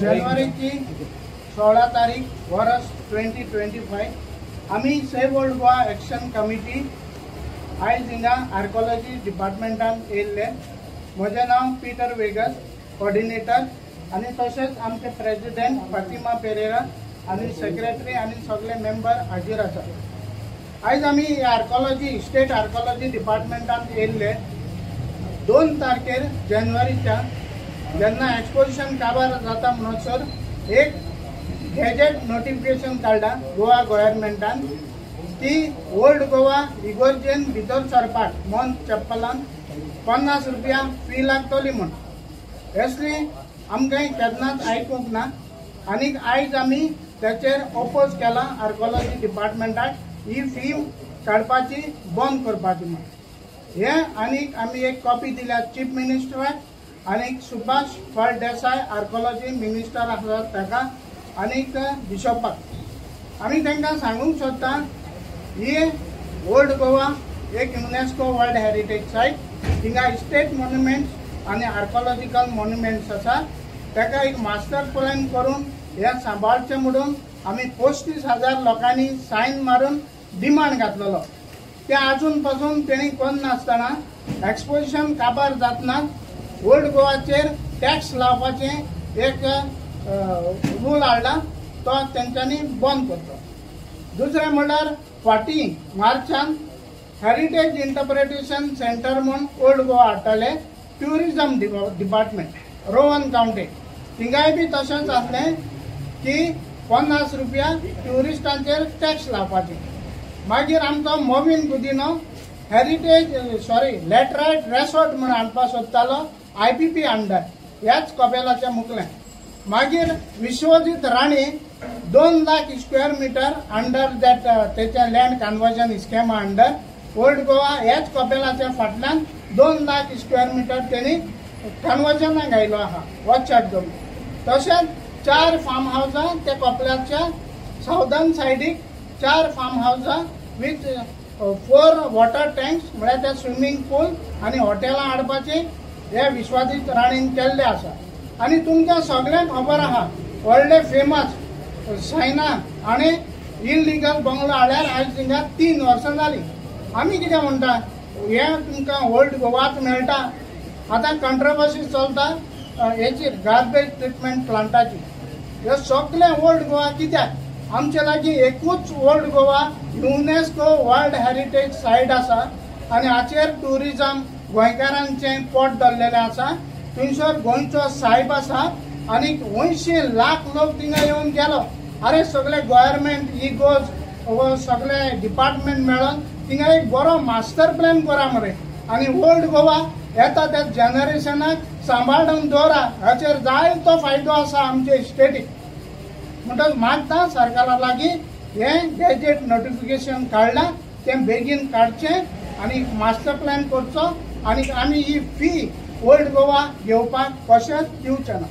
जानेवारीची 16 तारीख वर्ष 2025 आम्ही save old Goa action committee आयज हिंगा आर्कोलॉजी डिपार्टमेंटान येयल्ले। म्हजें नांव पीटर वेगस, कोऑर्डिनेटर, आनी तशेंच आमचे प्रेसिडेंट फातिमा पेरेरा आनी सेक्रेटरी आनी सगळे मेंबर हाजीर आसात। आयज आमी आर्कोलॉजी स्टेट आर्कोलॉजी डिपार्टमेंटान येयल्ले। 2 तारखेर जानेवारीच्या जेन्ना एक्सपोजिशन काबार जाता म्हणसर एक गॅजेट नोटिफिकेशन काडला गोवा गव्हर्नमेंटान की ओल्ड गोवा इगोर्जेन भितर सरपाक मन चप्पलान 50 रुपया फी लागतली म्हण। असली आमकां केन्नाच आयकूंक ना आनी आयज आमी त्याचेर ओपोज केला आर्कोलॉजी डिपार्टमेंटाक ही फी काडपाची बंद करपाची म्हण। हे आनीक आमी एक कॉपी दिल्या चीफ मिनिस्टराक आनीक सुभाष फळदेसाय आर्कोलॉजी मिनिस्टर आसा ताका आनीक बिशपाक आमी तांकां सांगूंक सोदता ही ओल्ड गोवा एक युनेस्को वर्ल्ड हेरिटेज सायट, हिंगा स्टेट मॉन्युमेंट्स आनी आर्कोलॉजिकल मॉन्युमेंट्स आसा। ताका एक मास्टर प्लॅन करून हे सांबाळचें म्हणून आमी 35,000 लोकांनी सायन मारून डिमांड घातलेलो। ते आजून पासून तेणी कोण नासतना एक्सपोजिशन काबार जातना ओल्ड गोवाचेर टॅक्स लावपाचें एक रूल हाडला तो तेंच्यांनी बंद करतो। दुसरें म्हणल्यार 40 मार्चान हेरिटेज इंटरप्रिटेशन सेंटर म्हणून ओल्ड गोवा हाडटले ट्युरिजम डिपार्टमेंट रोवन काउंटी। थिंगाय बी तशेंच आसलें की 50 रुपया ट्युरिस्टांचेर टॅक्स लावपाचें। मागीर आमचो मोविन गुदिनो लॅटरायट रेसॉर्ट म्हणून हाडपा सोदतालो IPP अंडर ह्याच कपेलाच्या मुखल्यान। मागीर Vishwajit Rane 2 lakh square metre under that तेच्या land conversion scheme under old Goa ह्याच कपेलाच्या फाटल्यान 2 लाख स्क्वेअर मिटर तेणी कन्वर्जनाक घायलो आहा वॉचाट घेवन। तशेंच 4 फार्म हावसां त्या कपेलाच्या सावदर्न सायडीक 4 फार्म हावसां विथ 4 वॉटर टँक्स म्हळ्यार ते स्विमींग पूल आनी हॉटेलां हाडपाचे हे विश्वजीत राणीन केल्ले आसा। आनी तुमकां सगळ्यांक खबर आहा व्हडले फेमस सायना आनी इलिगल बंगलो हाडल्यार आयज थिंगा 3 वर्सां जाली। आमी कितें म्हणटा हे तुमकां ओल्ड गोवाच मेळटा। आतां कंट्रोवर्सी चलता हेची गार्बेज ट्रिटमेंट प्लांटाची। हे सगळे ओल्ड गोवा कित्याक आमचे लागीं एकूच old Goa UNESCO world heritage site आसा आनी हाचेर ट्युरिजम गोंयकारांचें पोट धरलेलें आसा। थंयसर गोंयचो साहेब आसा आनी 80 लाख लोक थिंगा येवन गेलो। अरे सगळे गव्हर्नमेंट इगोज सगळे डिपार्टमेंट मेळोन थिंगा एक बरो मास्टर प्लॅन करा मरे आनी ओल्ड गोवा येता त्या जनरेशनाक सांबाळून दवरा। हाचेर जायतो फायदो आसा आमचे स्टेटीक। म्हणटच मागता सरकारा लागीं हे गॅजेट नोटिफिकेशन काडला तें बेगीन काडचें आनी मास्टर प्लॅन करचो आनी आमी ही फी ओल्ड गोवा घेवपाक कशेंच दिवचें ना।